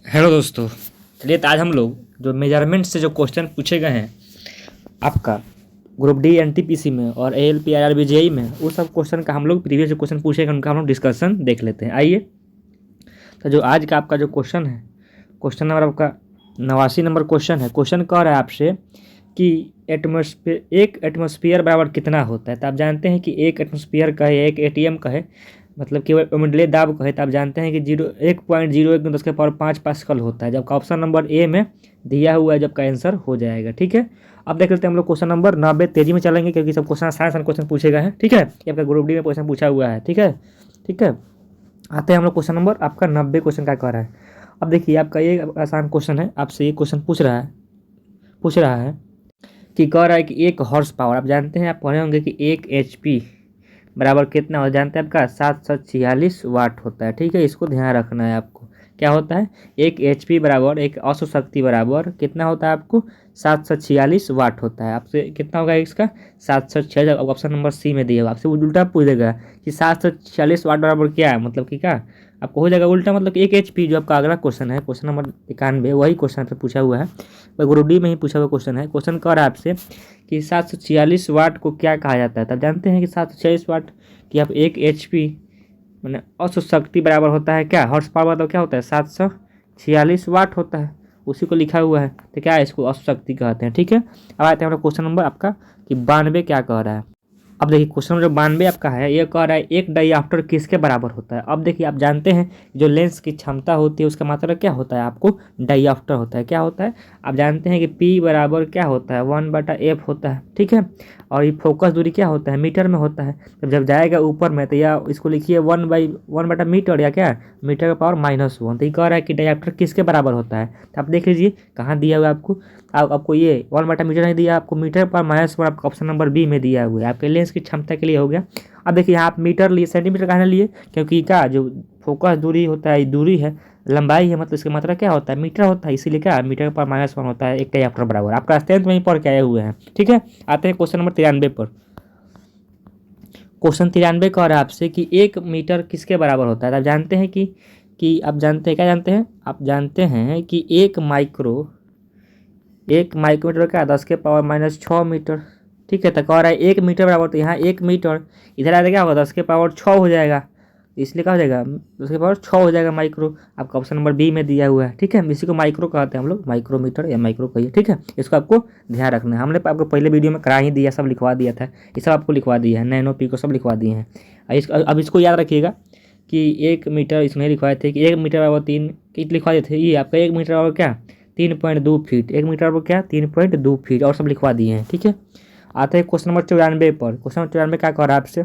Hello दोस्तों। चलिए तो आज हम लोग जो मेजरमेंट से जो क्वेश्चन पूछे गए हैं आपका ग्रुप डी एनटीपीसी में और एएलपी आईआरबी जेई में, वो सब क्वेश्चन का हम लोग प्रीवियस जो क्वेश्चन पूछे गए उनका हम लोग डिस्कशन देख लेते हैं। आइए, तो जो आज का आपका जो क्वेश्चन है, क्वेश्चन नंबर आपका 89 नंबर क्वेश्चन है। क्वेश्चन कह रहा है आपसे कि एक एटमॉस्फेयर बराबर कितना होता है। तो आप जानते हैं कि एक एटमॉस्फेयर का है, एक एटीएम का है, मतलब कि मंडलीय दाब का है। तो आप जानते हैं कि 1.01 10 के पावर 5 पास्कल होता है। जबकि ऑप्शन नंबर ए में दिया हुआ है, जब का आंसर हो जाएगा। ठीक है, अब देख लेते हैं हम लोग क्वेश्चन नंबर 90। तेजी में चलेंगे क्योंकि सब क्वेश्चन आसान क्वेश्चन पूछे गए हैं। ठीक है, ये आपका ग्रुप डी में क्वेश्चन पूछा हुआ है। ठीक है, ठीक है, आते हैं हम लोग क्वेश्चन नंबर आपका 90 क्वेश्चन क्या कह रहा है। अब देखिए, आपका ये आसान क्वेश्चन है, आपसे ये क्वेश्चन पूछ रहा है कि कह रहा है कि एक हॉर्स पावर, आप जानते हैं, आप पढ़े होंगे कि एक एचपी बराबर कितना हो, जानते हैं आपका 746 वाट होता है। ठीक है, इसको ध्यान रखना है आपको। क्या होता है, एक एचपी बराबर, एक औसत शक्ति बराबर कितना होता है आपको, 746 वाट होता है। आपसे कितना होगा इसका, 746। ऑप्शन नंबर सी में दिया हुआ, आपसे उल्टा पूछ देगा कि 746 वाट बराबर क्या है, मतलब कि क्या आपको हो जाएगा उल्टा, मतलब कि एक एचपी। जो आपका अगला क्वेश्चन है, क्वेश्चन नंबर 91, वही क्वेश्चन आपसे पूछा हुआ है, वही ग्रुप डी में ही पूछा हुआ क्वेश्चन है। क्वेश्चन कह रहा है आपसे कि 746 वाट को क्या कहा जाता है। तब जानते हैं कि 746 वाट कि आप एक एचपी मैंने औसत शक्ति बराबर होता है क्या, हॉर्स पावर मतलब क्या होता है, 746 वाट होता है, उसी को लिखा हुआ है। तो क्या है, इसको औसत शक्ति कहते हैं। ठीक है, अब आते हैं क्वेश्चन नंबर आपका कि 92 क्या कह रहा है। अब देखिए, क्वेश्चन नंबर जो 92 आपका है, ये कह रहा है एक डाईऑप्टर किसके बराबर होता है। अब देखिए, आप जानते हैं जो लेंस की क्षमता होती है उसका मात्रा क्या होता है, आपको डाईऑप्टर होता है। क्या होता है, आप जानते हैं कि P बराबर क्या होता है, 1/f होता है। ठीक है, और ये फोकस दूरी क्या होता है, मीटर में होता है। जब जाएगा ऊपर में तो या इसको लिखिए 1/1/मीटर, या क्या मीटर का पावर -1। तो ये कह रहा है कि डाईऑप्टर किसके बराबर होता है। तो आप देख लीजिए कहाँ दिया हुआ है आपको, आपको ये 1/मीटर नहीं दिया, आपको मीटर पर -1 आपका ऑप्शन नंबर बी में दिया हुआ है। आपके लेंस की क्षमता के लिए हो गया। अब देखिए, यहाँ आप मीटर लिए, सेंटीमीटर कहने लिए, क्योंकि क्या जो फोकस दूरी होता है, दूरी है, लंबाई है, मतलब इसकी मात्रा क्या होता है, मीटर होता है, इसीलिए क्या मीटर पर -1 होता है एक डाईऑप्टर बराबर। आपका स्ट्रेंथ में ही पढ़ के आए हुए हैं। ठीक है, आते हैं क्वेश्चन नंबर 93 पर। क्वेश्चन 93 कह रहा है आपसे कि 1 मीटर किसके बराबर होता है। आप जानते हैं कि आप जानते हैं, क्या जानते हैं, आप जानते हैं कि एक माइक्रोमीटर का 10 के पावर -6 मीटर। ठीक है, तो कह रहा है 1 मीटर बराबर, तो यहाँ 1 मीटर इधर आएगा क्या होगा, 10 के पावर 6 हो जाएगा, इसलिए क्या हो जाएगा, 10 के पावर 6 हो जाएगा माइक्रो। आपका ऑप्शन नंबर बी में दिया हुआ है। ठीक है, इसी को माइक्रो कहते हैं हम लोग, माइक्रोमीटर या माइक्रो कहिए। ठीक है, इसको आपको ध्यान रखना है। हमने आपको पहले वीडियो में करा ही दिया, सब लिखवा दिया था, ये सब आपको लिखवा दिया है, नैनो पी को सब लिखवा दिए हैं। अब इसको याद रखिएगा कि 1 मीटर इसमें लिखवाए थे कि 1 मीटर बराबर 3 कित लिखवा दिए थे, ये आपका 1 मीटर बराबर क्या 3.2 फीट, 1 मीटर बराबर क्या 3.2 फीट, और सब लिखवा दिए हैं। ठीक है, आते हैं क्वेश्चन नंबर 94 पर। क्वेश्चन नंबर 94 क्या कह रहा है आपसे,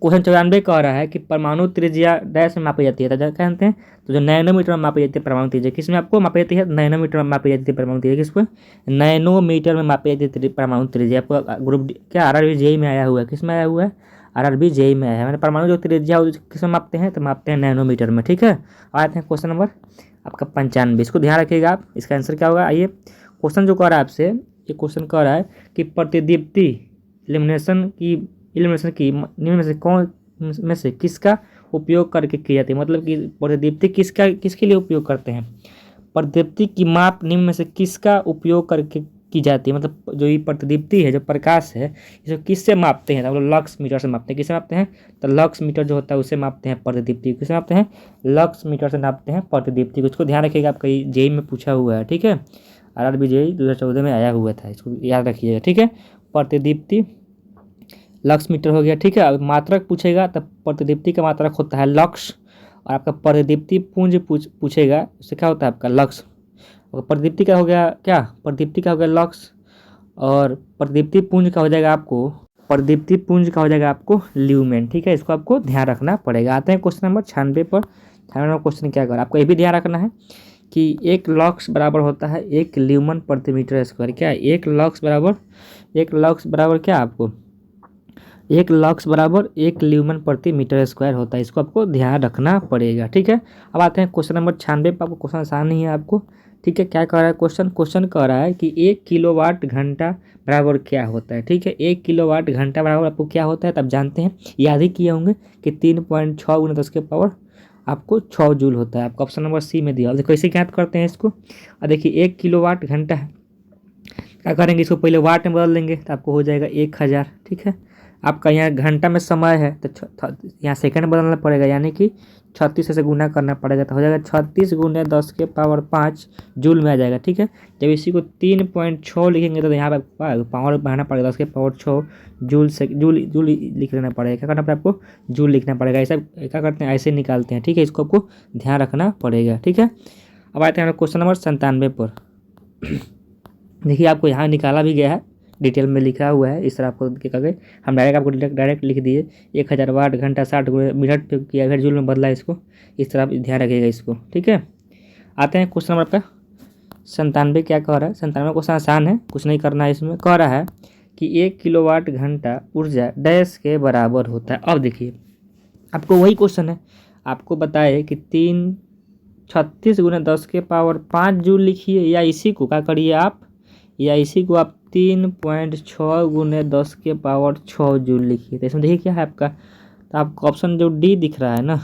क्वेश्चन 94 कह रहा है कि परमाणु त्रिज्या डैश में मापी जाती है। तो जानते हैं, तो जो नैनोमीटर में मापी जाती है परमाणु त्रिज्या, किस में आपको मापी जाती है, नैनोमीटर में मापी जाती है परमाणु त्रिज्या, किसको नैनोमीटर में मापी जाती है परमाणु त्रिज्या। आपको ग्रुप क्या आरआरबी जेई में आया हुआ है, किस में आया हुआ है, आरआरबी जेई में आया है। मैंने परमाणु जो त्रिज्या किस में मापते हैं, तो मापते हैं नैनोमीटर में। ठीक है, आते हैं क्वेश्चन नंबर आपका 95, इसको ध्यान रखिएगा आप, इसका आंसर क्या होगा। आइए, क्वेश्चन जो कह रहा है आपसे, ये क्वेश्चन कह रहा है कि प्रतिदीप्ति इल्यूमिनेशन की निम्न में से कौन में से किसका उपयोग करके की जाती है, मतलब कि प्रतिदीप्ति किसके लिए उपयोग करते हैं, प्रतिदीप्ति की माप निम्न में से किसका उपयोग करके की जाती है। मतलब जो ये प्रतिदीप्ति है, जो प्रकाश है, इसे किससे मापते हैं, तो हम लोग लक्स मीटर से मापते हैं। किससे मापते हैं, तो लक्स मीटर जो होता है उससे मापते हैं प्रतिदीप्ति। किससे मापते हैं, लक्स मीटर से नापते हैं प्रतिदीप्ति को। इसको ध्यान रखिएगा, आपका जेई में पूछा हुआ है। ठीक है, आरआरबी जेई 2014 में आया हुआ था, इसको याद रखिएगा। ठीक है, प्रतिदीप्ति लक्स मीटर हो गया। ठीक है, अब मात्रक पूछेगा तब प्रतिदीप्ति का मात्रक होता है लक्स, और आपका प्रतिदीप्ति पुंज पूछेगा उससे क्या होता है आपका लक्स। और प्रतिदीप्ति का हो गया क्या, प्रतिदीप्ति का हो गया लक्स, और प्रतिदीप्ति पुंज का हो जाएगा आपको ल्यूमेन। ठीक है, इसको आपको ध्यान रखना पड़ेगा। आते हैं क्वेश्चन नंबर 96 पर। 96 नंबर क्वेश्चन क्या कर, आपको ये भी ध्यान रखना है कि 1 लक्स बराबर होता है 1 ल्यूमन प्रति मीटर स्क्वायर। क्या 1 लक्स बराबर क्या आपको 1 लक्स बराबर 1 ल्यूमेन प्रति मीटर स्क्वायर होता है। इसको आपको ध्यान रखना पड़ेगा, ठीक है। अब आते हैं क्वेश्चन नंबर 96 पर। आपको क्वेश्चन आसान नहीं है आपको, ठीक है। क्या कह रहा है क्वेश्चन कह रहा है कि 1 किलोवाट घंटा बराबर क्या होता है, ठीक है। 1 किलोवाट घंटा बराबर आपको क्या होता है तब जानते हैं, याद ही किए होंगे कि 3.6 × 10 के पावर आपको 6 जूल होता है। आपको ऑप्शन नंबर सी में दिया। देखो कैसे ज्ञात करते हैं इसको। और देखिए 1 किलोवाट घंटा है, क्या करेंगे इसको पहले वाट में बदल देंगे तो आपको हो जाएगा 1000, ठीक है। आपका यहाँ घंटा में समय है तो यहाँ सेकंड बदलना पड़ेगा, यानी कि 36 से गुना करना पड़ेगा तो हो जाएगा 36 × 10 के पावर 5 जूल में आ जाएगा, ठीक है। जब इसी को 3.6 लिखेंगे तो यहाँ पर पावर बढ़ाना पड़ेगा, 10 के पावर 6 जूल से जूल जूल लिख लेना पड़ेगा। क्या करना पड़ेगा आपको, जूल लिखना पड़ेगा। ऐसा क्या करते हैं, ऐसे निकालते हैं, ठीक है। इसको आपको ध्यान रखना पड़ेगा, ठीक है। अब आते हैं क्वेश्चन नंबर 97 पर। देखिए आपको यहाँ निकाला भी गया है, डिटेल में लिखा हुआ है। इस तरह आपको क्या गए, हम डायरेक्ट लिख दिए 1000 वाट घंटा 60 मिनट पे किया, फिर जूल में बदला इसको। इस तरह आप ध्यान रखिएगा इसको, ठीक है। आते हैं क्वेश्चन नंबर आपका 97। क्या कह रहा है, 97 क्वेश्चन आसान है, कुछ नहीं करना है इसमें। कह रहा है कि 1 किलोवाट घंटा ऊर्जा डैश के बराबर होता है। अब देखिए आपको वही क्वेश्चन है, आपको बताए कि 36 × 10 के पावर 5 जूल लिखिए, या इसी को क्या करिए आप, या इसी को आप 3.6 × 10 के पावर 6 जूल लिखिए। तो इसमें देखिए क्या है आपका, तो आपको ऑप्शन जो डी दिख रहा है ना,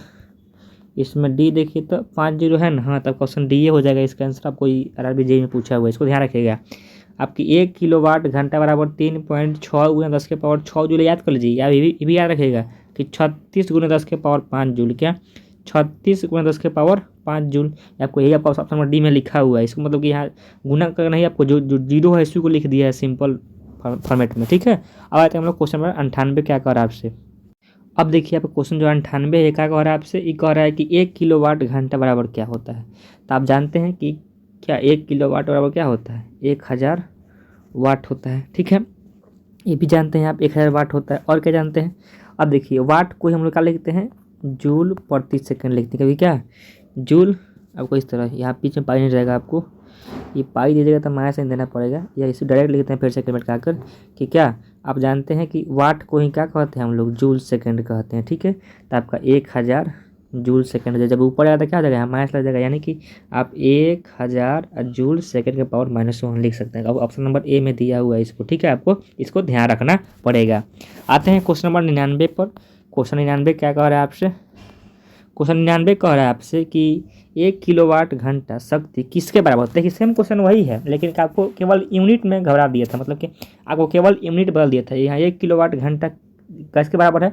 इसमें डी देखिए तो 5 जीरो है ना, हाँ, तब ऑप्शन डी हो जाएगा इसका आंसर। आपको आरआरबी जेईई में पूछा हुआ है, इसको ध्यान रखिएगा। आपकी 1 किलोवाट घंटा बराबर 3.6 × 10 के पावर 6 जूल, याद कर लीजिए। या ये भी याद रखिएगा कि 36 × 10 के पावर 5 जूल, क्या 36 × 10 के पावर 5 जूल। आपको यही आपका ऑप्शन नंबर डी में लिखा हुआ है। इसको मतलब कि यहाँ गुना करना ही, आपको जो जीरो है इसी को लिख दिया है सिंपल फॉर्मेट में, ठीक है। अब आते हैं हम लोग क्वेश्चन नंबर 98। क्या कर रहा है आपसे, अब देखिए आपका क्वेश्चन जो 98 है, क्या कह रहा है आपसे, ये कह रहा है कि 1 किलोवाट घंटा बराबर क्या होता है। तो आप जानते हैं कि क्या 1 किलोवाट बराबर क्या होता है, 1000 वाट होता है, ठीक है। ये भी जानते हैं आप 1000 वाट होता है। और क्या जानते हैं, अब देखिए वाट को हम लोग क्या लिखते हैं, जूल प्रति सेकंड लिखते हैं। कभी क्या जूल, आपको इस तरह यहाँ पीछे पाई नहीं रहेगा, आपको ये पाई दीजिएगा तो माइनस साइन देना पड़ेगा, या इसे डायरेक्ट लिखते हैं फिर सेकंड में लगाकर कि क्या आप जानते हैं कि वाट को ही क्या कहते हैं हम लोग, जूल सेकंड कहते हैं, ठीक है। तो आपका 1000 जूल सेकंड, जब ऊपर आएगा तो क्या हो जाएगा, माइनस लग जाएगा, यानी कि आप 1000 जूल सेकंड के पावर -1 लिख सकते हैं। अब ऑप्शन नंबर ए में दिया हुआ है इसको, ठीक है। आपको इसको ध्यान रखना पड़ेगा। आते हैं क्वेश्चन नंबर 99 पर। क्वेश्चन 99 क्या कह रहा है आपसे, क्वेश्चन 99 कह रहा है आपसे कि 1 किलोवाट घंटा शक्ति किसके बराबर होता है। देखिए सेम क्वेश्चन वही है, लेकिन आपको केवल यूनिट में घबरा दिया था, मतलब कि आपको केवल यूनिट बदल दिया था। यहाँ 1 किलोवाट घंटा किसके बराबर है,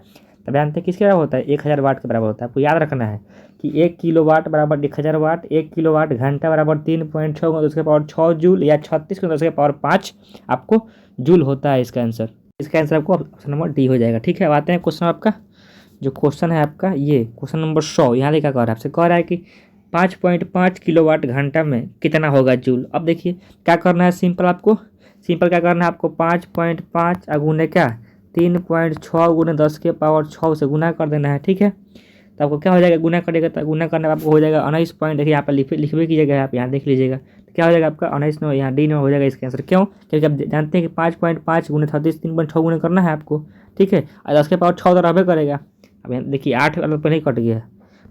तब जानते हैं किसके बराबर होता है, 1000 वाट के बराबर होता है। आपको याद रखना है कि 1 किलोवाट बराबर 1000 वाट, 1 किलोवाट घंटा बराबर 3.6 × 10 के पावर 6 जूल, या 36 × 10 के पावर 5 आपको जूल होता है इसका आंसर। इसका आंसर आपको ऑप्शन नंबर डी हो जाएगा, ठीक है। अब आते हैं क्वेश्चन आपका, जो क्वेश्चन है आपका ये क्वेश्चन नंबर 100। यहाँ लिखा कह रहा है आपसे, कह रहा है कि 5.5 किलोवाट घंटा में कितना होगा जूल। अब देखिए क्या करना है, सिंपल क्या करना है आपको, 5.5 गुने क्या 3.6 × 10 के पावर 6 से गुना कर देना है, ठीक है। तो आपको क्या हो जाएगा, गुना करेगा तो गुना करने में आपको हो जाएगा 19 पॉइंट। देखिए यहाँ पर लिखवे कीजिएगा, आप यहाँ देख लीजिएगा तो क्या हो जाएगा आपका 19 में, यहाँ डी में हो जाएगा इसका आंसर। क्यों, क्योंकि आप जानते हैं कि 5.5 गुने 36 3.6 गुने करना है आपको, ठीक है। और 10 के पावर 6 तो रहबे करेगा। अब यहाँ देखिए 8 वाला पहले ही कट गया,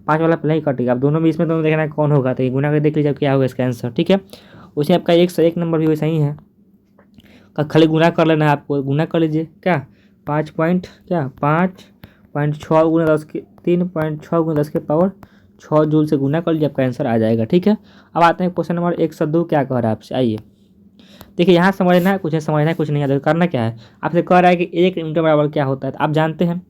5 वाला पहले ही कट गया। अब दोनों में इसमें दोनों देखना है कौन होगा, तो ये गुना करके देख लीजिए क्या होगा इसका आंसर, ठीक है। उसे आपका 1 नंबर भी वैसा ही है, खाली गुना कर लेना है आपको, गुना कर लीजिए क्या 5.6 गुना 10 के 3.6 गुना 10 के पावर 6 जूल से गुना कर लीजिए, आपका आंसर आ जाएगा, ठीक है। अब आते हैं क्वेश्चन नंबर 102। क्या कह रहा है आपसे, आइए देखिए यहाँ समझना है, कुछ नहीं समझना है, कुछ नहीं है, करना क्या है आपसे, कह रहा है कि 1 न्यूटन बराबर क्या होता है। तो आप जानते हैं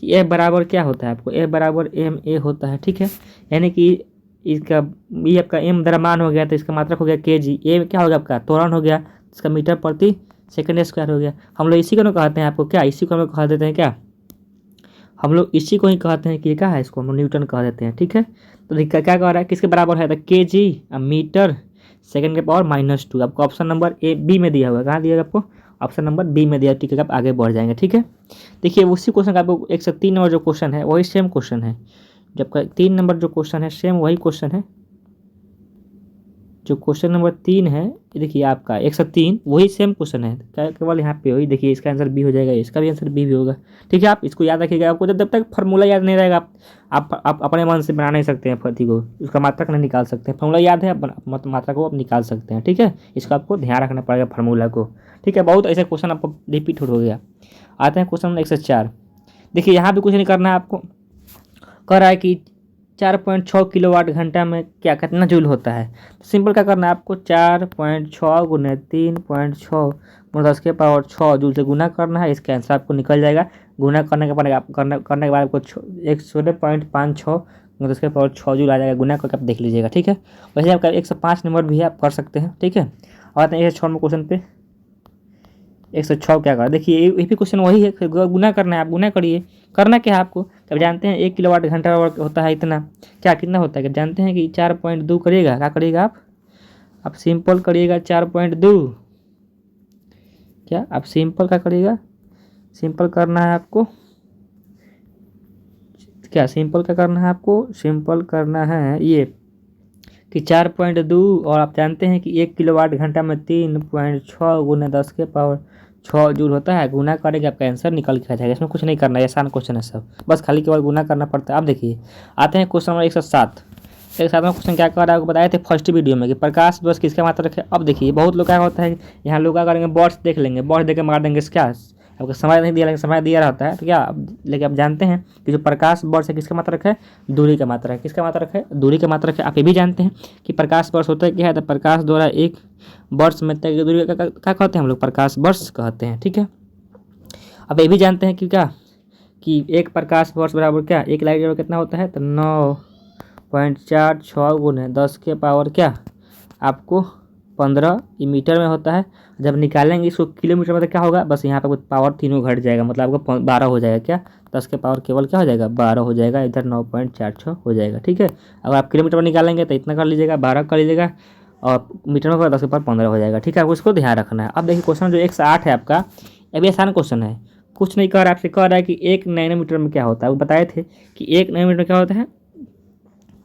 कि ए बराबर क्या होता है, आपको ए बराबर एम ए होता है, ठीक है। यानी कि इसका ये आपका एम द्रव्यमान हो गया, तो इसका मात्रक हो गया kg, ए क्या हो गया आपका त्वरण हो गया, इसका मीटर प्रति सेकंड स्क्वायर हो गया। हम लोग इसी को ना कहते हैं आपको, क्या इसी को हम लोग कह देते हैं, क्या हम लोग इसी को ही कहते हैं कि क्या है, इसको हम लोग न्यूटन कह देते हैं, ठीक है। तो देखिए क्या कह रहा है, किसके बराबर है, तो kg मीटर सेकंड के पावर -2। आपको ऑप्शन नंबर ए बी में दिया हुआ है, कहाँ दिया आपको, ऑप्शन नंबर बी में दिया, ठीक है। आप आगे बढ़ जाएंगे, ठीक है। देखिए उसी क्वेश्चन का आपको 103 नंबर जो क्वेश्चन है वही सेम क्वेश्चन है, जब 3 नंबर जो क्वेश्चन है सेम वही क्वेश्चन है, जो क्वेश्चन नंबर 3 है, ये देखिए आपका 103 वही सेम क्वेश्चन है, केवल यहाँ पे वही देखिए, इसका आंसर बी हो जाएगा, इसका भी आंसर बी भी होगा। ठीक है, आप इसको याद रखिएगा। आपको जब तक फार्मूला याद नहीं रहेगा आप अपने मन से बना नहीं सकते हैं फर्ती को, उसका मात्रक नहीं निकाल सकते हैं। फार्मूला याद है, मात्रा को आप निकाल सकते हैं। ठीक है, इसका आपको ध्यान रखना पड़ेगा फार्मूला को। ठीक है, बहुत ऐसे क्वेश्चन आपको रिपीट हो गया। आते हैं क्वेश्चन नंबर 104। देखिए यहाँ भी कुछ नहीं करना है आपको। कह रहा है कि 4.6 किलोवाट घंटा में क्या कितना जूल होता है। तो सिंपल क्या करना है आपको, 4.6 गुने 3.6 गुणे 10 के पावर 6 जूल से गुना करना है। इसका आंसर आपको निकल जाएगा। गुना करने के बाद करने के बाद आपको 0.56 गुणे 10 के पावर 6 जूल आ जाएगा। गुना करके आप देख लीजिएगा। ठीक है, वैसे आपका 105 नंबर भी है, आप कर सकते हैं। ठीक है, और आते हैं 106 में क्वेश्चन पे। 106 क्या कर, देखिए ये भी क्वेश्चन वही है, गुना करना है। आप गुना करिए। करना क्या है आपको, अब जानते हैं 1 किलोवाट घंटा होता है इतना, क्या कितना होता है, कि जानते हैं कि 4.2 करिएगा। क्या करिएगा आप सिंपल करिएगा 4.2। क्या आप सिंपल क्या करिएगा, सिंपल करना है आपको, क्या सिंपल क्या करना है आपको, सिंपल करना है ये कि 4.2, और आप जानते हैं कि 1 किलोवाट घंटा में 3.6 गुने 10 के पावर 6 जूल होता है। गुना करेंगे आपका आंसर निकल के आ जाएगा। इसमें कुछ नहीं करना है, आसान क्वेश्चन है सब, बस खाली केवल गुना करना पड़ता है। अब देखिए आते हैं क्वेश्चन नंबर 107। 107वां क्वेश्चन क्या कर रहा है, आपको बताए थे फर्स्ट वीडियो में कि प्रकाश वर्ष किसका मात्रक है। अब देखिए बहुत लोग क्या होता है, यहाँ लोग क्या करेंगे, बॉट्स देख लेंगे, बॉट्स देख के मार देंगे क्या, आपको समय नहीं दिया, लेकिन समय दिया रहता है तो क्या, लेकिन आप जानते हैं कि जो प्रकाश वर्ष है किसका मात्रक है, दूरी का मात्रक है। किसका मात्रक है, दूरी का मात्रक है। आप ये भी जानते हैं कि प्रकाश वर्ष होता है क्या है, तो प्रकाश द्वारा एक वर्ष में तय की दूरी क्या कहते हैं हम लोग, प्रकाश वर्ष कहते हैं। ठीक है, अब ये भी जानते हैं कि क्या, कि एक प्रकाश वर्ष बराबर क्या, एक लाइट बराबर कितना होता है, तो 9.46 गुने 10 के पावर क्या आपको 15 मीटर में होता है। जब निकालेंगे इसको किलोमीटर में तो क्या होगा, बस यहाँ पे कुछ पावर तीनों घट जाएगा, मतलब आपको 12 हो जाएगा। क्या 10 के पावर केवल क्या हो जाएगा, 12 हो जाएगा, इधर 9.46 हो जाएगा। ठीक है, अगर आप किलोमीटर में निकालेंगे तो इतना कर लीजिएगा, 12 कर लीजिएगा, और मीटर में 10 के पावर 15 हो जाएगा। ठीक है, आपको इसको ध्यान रखना है। अब देखिए क्वेश्चन जो 108 है आपका, अभी आसान क्वेश्चन है, कुछ नहीं कर रहा, आपसे कह रहा है कि 1 नैनोमीटर में क्या होता है। वो बताए थे कि 1 नैनोमीटर में क्या होता है,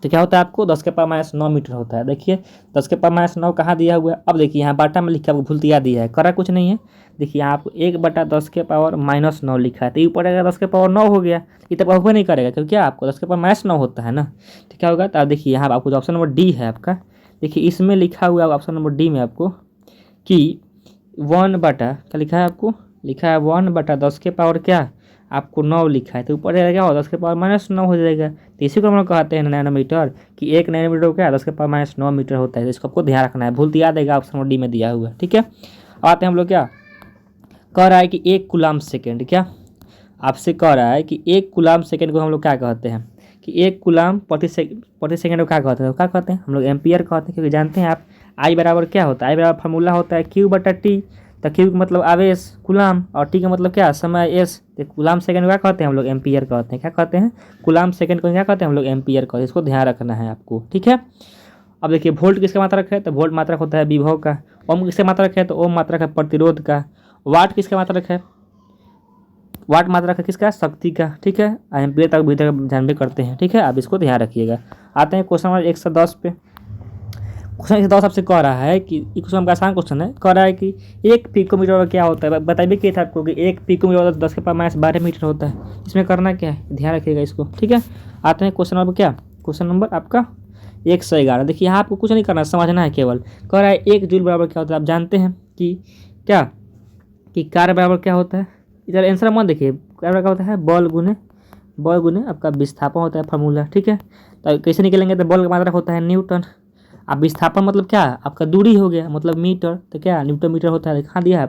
तो क्या होता है आपको 10 के पावर -9 मीटर होता है। देखिए 10 के पावर -9 कहाँ दिया हुआ है, अब देखिए यहाँ बाटा में लिखा, आपको भूलतिया दिया है, करा कुछ नहीं है। देखिए यहाँ आपको 1/10 के पावर -9 लिखा है, तो ये पड़ेगा 10 के पावर 9 हो गया। ये तो हुआ नहीं करेगा, क्योंकि क्या आपको 10 के पावर -9 होता है ना, तो क्या होगा, तो आप देखिए यहाँ आपको जो ऑप्शन नंबर डी है आपका, देखिए इसमें लिखा हुआ है ऑप्शन नंबर डी में आपको कि 1 क्या लिखा है, आपको लिखा है 1/10 के पावर क्या आपको 9 लिखा है, तो ऊपर क्या होगा 10 के पावर -9 हो जाएगा। तो इसी को हम लोग कहते हैं नैनोमीटर, कि 1 नैनोमीटर क्या 10 के पावर -9 मीटर होता है। तो इसको आपको ध्यान रखना है, भूल याद देगा ऑप्शन नंबर डी में दिया हुआ है। ठीक है, अब आते हैं हम लोग, क्या कह रहा है कि 1 कूलाम सेकेंड, क्या आपसे कह रहा है कि 1 कूलाम सेकेंड को हम लोग क्या कहते हैं, कि 1 कूलाम प्रति सेकेंड को क्या कहते हैं, क्या कहते हैं हम लोग, एम्पियर कहते हैं। क्योंकि जानते हैं आप आई बराबर क्या होता है, आई बराबर फार्मूला होता है Q/T। तो Q का मतलब आवेश कूलाम, और T का मतलब क्या, समय S। तो कूलाम सेकेंड को क्या कहते हैं हम लोग, एम्पियर कहते हैं। क्या कहते हैं, कूलाम सेकेंड को क्या कहते हैं हम लोग, एम्पियर कहते हैं। इसको ध्यान रखना है आपको। ठीक है, अब देखिए वोल्ट किसका मात्रक है, तो वोल्ट मात्रक होता है विभव का। ओम किसका मात्रक है, तो ओम मात्रक है प्रतिरोध का। वाट किसका मात्रक है, वाट मात्रक है किसका, शक्ति का। ठीक है, एम्पियर तक भी ध्यान भी करते हैं। ठीक है, आप इसको ध्यान रखिएगा। आते हैं क्वेश्चन नंबर 110 पे। क्वेश्चन 110 आपसे कह रहा है कि क्वेश्चन का आसान क्वेश्चन है, कह रहा है कि 1 पिकोमीटर क्या होता है। बताइए क्या था आपको कि 1 पिकोमीटर 10 के पावर -12 मीटर होता है। इसमें करना क्या है, ध्यान रखिएगा इसको। ठीक है, आते हैं क्वेश्चन नंबर, क्या क्वेश्चन नंबर आपका 111। देखिए यहाँ आपको कुछ नहीं करना, समझना है केवल। कह रहा है 1 जूल बराबर क्या होता है। आप जानते हैं कि क्या, कि कार्य बराबर क्या होता है, इधर आंसर मत देखिए, कार्य क्या होता है, बल गुने आपका विस्थापन होता है फार्मूला। ठीक है, तो कैसे निकलेंगे, तो बल का मात्रक होता है न्यूटन। अब विस्थापन मतलब क्या, आपका दूरी हो गया, मतलब मीटर, तो क्या न्यूटन मीटर होता है। कहाँ दिया है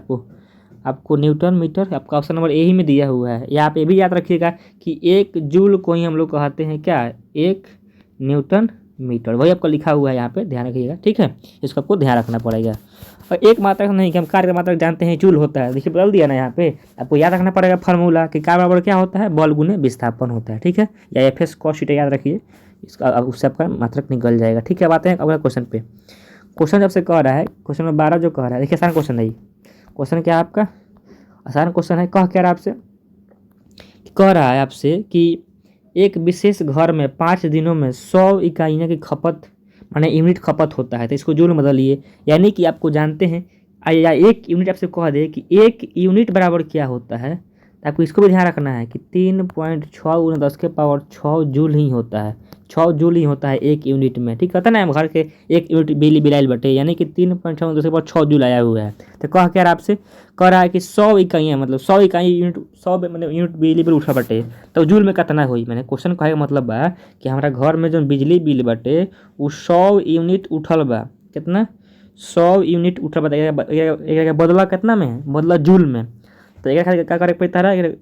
आपको न्यूटन मीटर, आपका ऑप्शन नंबर ए ही में दिया हुआ है। या आप ये भी याद रखिएगा कि 1 जूल को ही हम लोग कहते हैं क्या, 1 न्यूटन मीटर, वही आपको लिखा हुआ है यहाँ पे, ध्यान रखिएगा। ठीक है, इसको आपको ध्यान रखना पड़ेगा। और एक मात्रक नहीं कि हम कार्य का मात्रक जानते हैं जूल होता है, देखिए बदल दिया ना यहाँ पे, आपको याद रखना पड़ेगा फार्मूला कि कार्य बराबर क्या होता है, बल गुने विस्थापन होता है। ठीक है, या FS cos थीटा याद रखिए, इसका अब उससे आपका मात्रक निकल जाएगा। ठीक है, अब आते हैं अगला क्वेश्चन पे। क्वेश्चन जब से कह रहा है, क्वेश्चन नंबर 12 जो कह रहा है, देखिए आसान क्वेश्चन है। क्वेश्चन क्या है आपका, आसान क्वेश्चन है। कह क्या रहा है आपसे, कह रहा है आपसे कि एक विशेष घर में 5 दिनों में 100 इकाइयों की खपत, माने यूनिट खपत होता है, तो इसको जूल में बदलिए। यानी कि आपको जानते हैं या एक यूनिट आपसे कह दे कि एक यूनिट बराबर क्या होता है, तो आपको इसको भी ध्यान रखना है कि 3.6 × 10⁶ जूल ही होता है। 6 जूल ही होता है एक यूनिट में, ठीक कहता ना, हम घर के एक यूनिट बिजली बिलाइल बटे, यानी कि 3.6 × 10⁶ जूल आया हुआ है। तो कह क्या रहा आपसे, कह रहा है कि 100 इकाइयाँ, मतलब 100 इकाई यूनिट, 100 मतलब यूनिट बिजली बिल उठा बटे, तो जूल में कितना हुई। मैंने क्वेश्चन कहे का मतलब बा कि हमारा घर में जो बिजली बिल बटे वो 100 यूनिट उठल बा। कितना? 100 यूनिट उठल बा। एक बदला कितना में है? बदला जूल में। तो एक खातिर क्या करे पड़ता है,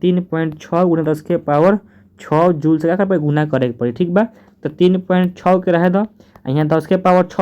3.6 × 10⁶ जूल से क्या करे गुना करे पड़ी, ठीक बा। तो 3.6 के रहे दो, यहाँ 10⁶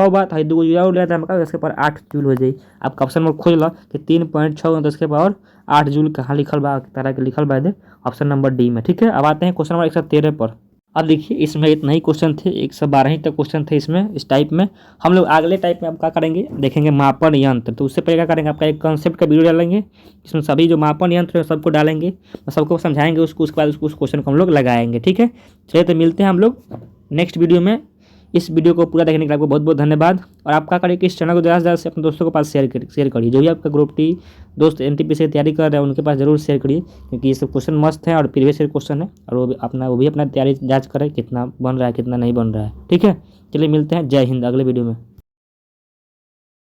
बा, तो 2 जुड़ा उड़ा तो 10⁸ जूल हो जाई। आपका ऑप्शन में खोज लो कि 3.6 × 10⁸ जूल कहाँ लिखल बा, तरह के लिखल बा, ऑप्शन नंबर डी में, ठीक है। अब आते हैं क्वेश्चन नंबर 113 पर। अब देखिए इसमें इतना ही क्वेश्चन थे, 112 ही तक क्वेश्चन थे इसमें, इस टाइप में। हम लोग अगले टाइप में अब क्या करेंगे, देखेंगे मापन यंत्र। तो उससे पहले क्या करेंगे, आपका एक कॉन्सेप्ट का वीडियो डालेंगे, इसमें सभी जो मापन यंत्र है सबको डालेंगे, सबको समझाएंगे, उसके बाद उस क्वेश्चन को हम लोग लगाएंगे, ठीक है। चलिए तो मिलते हैं हम लोग नेक्स्ट वीडियो में। इस वीडियो को पूरा देखने के लिए आपको बहुत बहुत धन्यवाद। और आप क्या करिए कि इस चैनल को ज़्यादा से ज़्यादा से अपने दोस्तों के पास शेयर करिए। जो भी आपका ग्रुप डी दोस्त एनटीपीसी की तैयारी कर रहे हैं उनके पास जरूर शेयर करिए, क्योंकि ये सब क्वेश्चन मस्त है और प्रीवियस ईयर क्वेश्चन है, और वो भी अपना तैयारी जांच करें कितना बन रहा है कितना नहीं बन रहा है, ठीक है। चलिए मिलते हैं, जय हिंद, अगले वीडियो में।